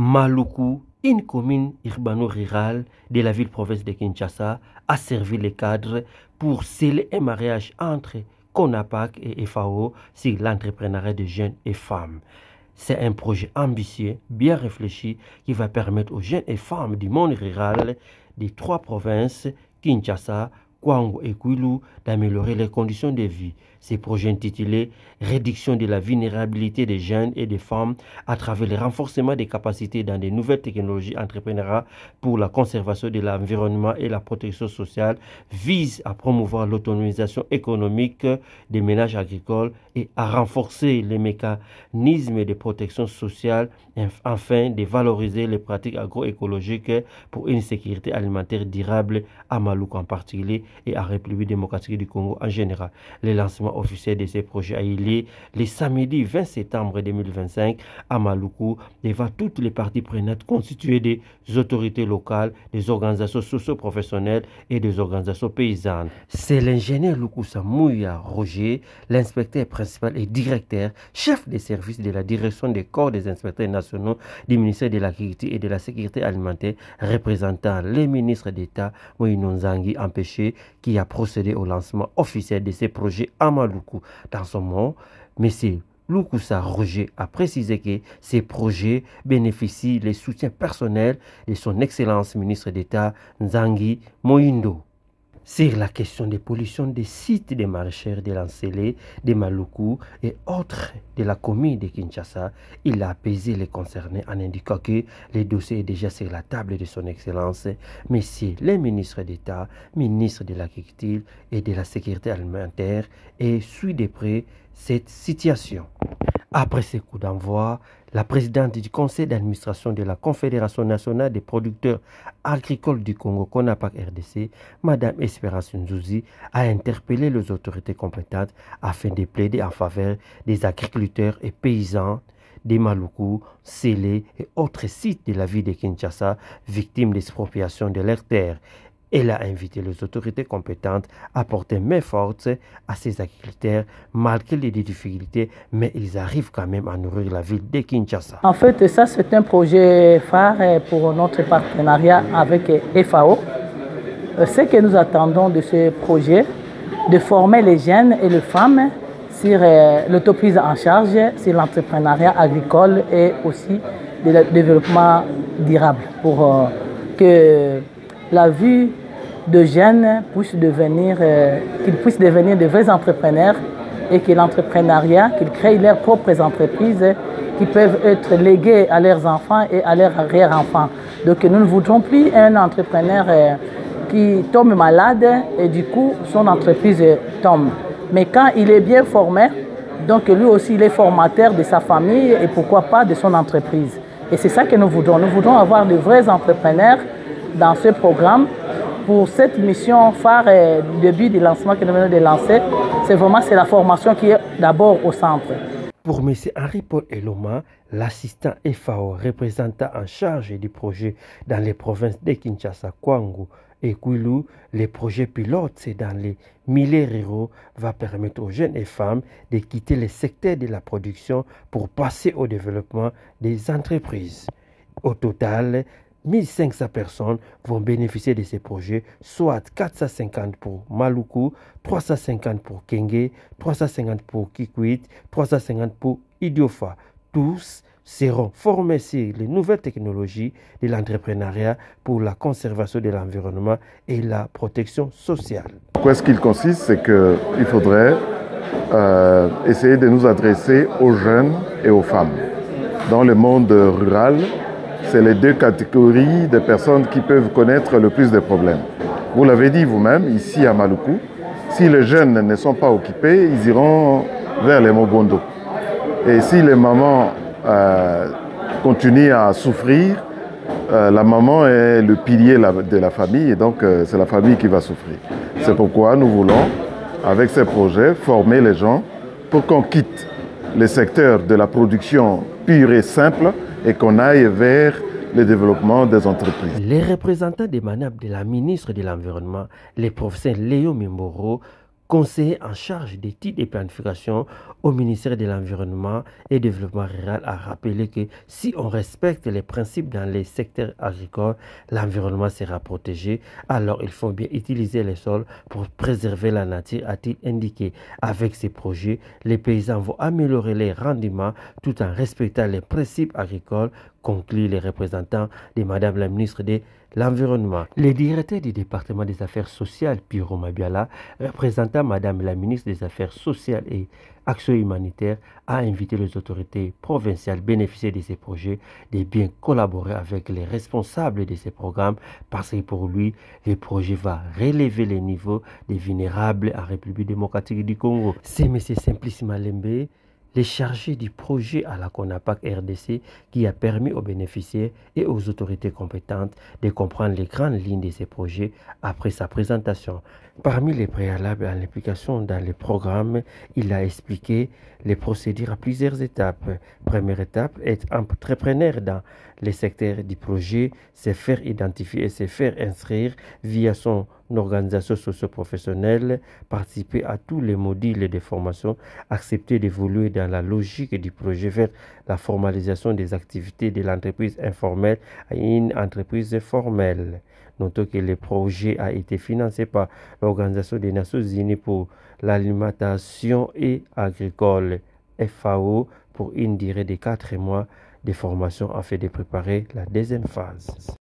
Maluku, une commune urbano-rurale de la ville-province de Kinshasa, a servi les cadres pour sceller un mariage entre CONAPAC et FAO sur l'entrepreneuriat de jeunes et femmes. C'est un projet ambitieux, bien réfléchi, qui va permettre aux jeunes et femmes du monde rural des trois provinces, Kinshasa, Kwango et Kwilu, d'améliorer les conditions de vie. Ces projets intitulés « Réduction de la vulnérabilité des jeunes et des femmes à travers le renforcement des capacités dans de nouvelles technologies entrepreneuriales pour la conservation de l'environnement et la protection sociale » visent à promouvoir l'autonomisation économique des ménages agricoles et à renforcer les mécanismes de protection sociale afin de valoriser les pratiques agroécologiques pour une sécurité alimentaire durable à Maluku en particulier et à République démocratique du Congo en général. Le lancement officiel de ces projets a eu lieu le samedi 20 septembre 2025 à Maluku devant toutes les parties prenantes constituées des autorités locales, des organisations socio-professionnelles et des organisations paysannes. C'est l'ingénieur Lukusa Mouya Roger, l'inspecteur principal et directeur, chef des services de la direction des corps des inspecteurs nationaux du ministère de l'Agriculture et de la Sécurité alimentaire, représentant les ministres d'État Moïno Nzangi Empêché, qui a procédé au lancement officiel de ces projets à Maluku. Dans son mot, M. Lukusa Roger a précisé que ces projets bénéficient du soutien personnel de son Excellence ministre d'État Nzangi Moïndo. Sur la question des pollutions des sites des maraîchères de l'Ancélé, de Maluku et autres de la commune de Kinshasa, il a apaisé les concernés en indiquant que le dossier est déjà sur la table de son Excellence, Messieurs les ministres d'État, ministre de l'Agriculture et de la Sécurité alimentaire, et suit de près cette situation. Après ce coup d'envoi, la présidente du conseil d'administration de la Confédération nationale des producteurs agricoles du Congo, CONAPAC RDC, Mme Espérance Nzouzi, a interpellé les autorités compétentes afin de plaider en faveur des agriculteurs et paysans des Maluku, Sélé et autres sites de la ville de Kinshasa, victimes d'expropriation de leurs terres. Elle a invité les autorités compétentes à porter main forte à ces agriculteurs malgré les difficultés, mais ils arrivent quand même à nourrir la ville de Kinshasa. En fait, ça c'est un projet phare pour notre partenariat avec FAO. Ce que nous attendons de ce projet, de former les jeunes et les femmes sur l'autoprise en charge, sur l'entrepreneuriat agricole et aussi le développement durable pour que la vie de jeunes puisse devenir, qu'ils puissent devenir de vrais entrepreneurs et que l'entrepreneuriat, qu'ils créent leurs propres entreprises qui peuvent être léguées à leurs enfants et à leurs arrière-enfants. Donc nous ne voudrons plus un entrepreneur qui tombe malade et du coup son entreprise tombe. Mais quand il est bien formé, donc lui aussi il est formateur de sa famille et pourquoi pas de son entreprise. Et c'est ça que nous voudrons. Nous voudrons avoir de vrais entrepreneurs dans ce programme. Pour cette mission phare, du début du lancement que nous venons de lancer, c'est la formation qui est d'abord au centre. Pour M. Henri-Paul Eloma, l'assistant FAO représentant en charge du projet dans les provinces de Kinshasa, Kwango et Kwilu, les projets pilotes dans les milieux ruraux va permettre aux jeunes et femmes de quitter le secteur de la production pour passer au développement des entreprises. Au total, 1500 personnes vont bénéficier de ces projets, soit 450 pour Maluku, 350 pour Kenge, 350 pour Kikwit, 350 pour Idiofa. Tous seront formés sur les nouvelles technologies de l'entrepreneuriat pour la conservation de l'environnement et la protection sociale. Ce qu'il consiste, c'est qu'il faudrait essayer de nous adresser aux jeunes et aux femmes. Dans le monde rural, c'est les deux catégories de personnes qui peuvent connaître le plus de problèmes. Vous l'avez dit vous-même, ici à Maluku, si les jeunes ne sont pas occupés, ils iront vers les Mobondo. Et si les mamans continuent à souffrir, la maman est le pilier de la famille et donc c'est la famille qui va souffrir. C'est pourquoi nous voulons, avec ces projets, former les gens pour qu'on quitte le secteur de la production pure et simple et qu'on aille vers le développement des entreprises. Les représentants des manables de la ministre de l'Environnement, le professeur Léo Mimboro, conseiller en charge d'études et planification au ministère de l'Environnement et Développement rural, a rappelé que si on respecte les principes dans les secteurs agricoles, l'environnement sera protégé. Alors il faut bien utiliser les sols pour préserver la nature, a-t-il indiqué. Avec ces projets, les paysans vont améliorer les rendements tout en respectant les principes agricoles, conclut les représentants de Madame la ministre de l'Environnement. Le directeur du département des affaires sociales, Piro Mabiala, représentant Madame la ministre des Affaires sociales et Action humanitaire, a invité les autorités provinciales bénéficiaires de ces projets de bien collaborer avec les responsables de ces programmes parce que pour lui, le projet va relever les niveaux des vulnérables en République démocratique du Congo. C'est M. Simplice Malembe, le chargé du projet à la CONAPAC RDC, qui a permis aux bénéficiaires et aux autorités compétentes de comprendre les grandes lignes de ces projets après sa présentation. Parmi les préalables à l'implication dans le programme, il a expliqué les procédures à plusieurs étapes. Première étape, être entrepreneur dans les secteurs du projet, se faire identifier et se faire inscrire via son organisation socio-professionnelle, participer à tous les modules de formation, accepter d'évoluer dans la logique du projet vers la formalisation des activités de l'entreprise informelle à une entreprise formelle. Notons que le projet a été financé par l'Organisation des Nations Unies pour l'alimentation et agricole, FAO, pour une durée de 4 mois de formation afin de préparer la deuxième phase.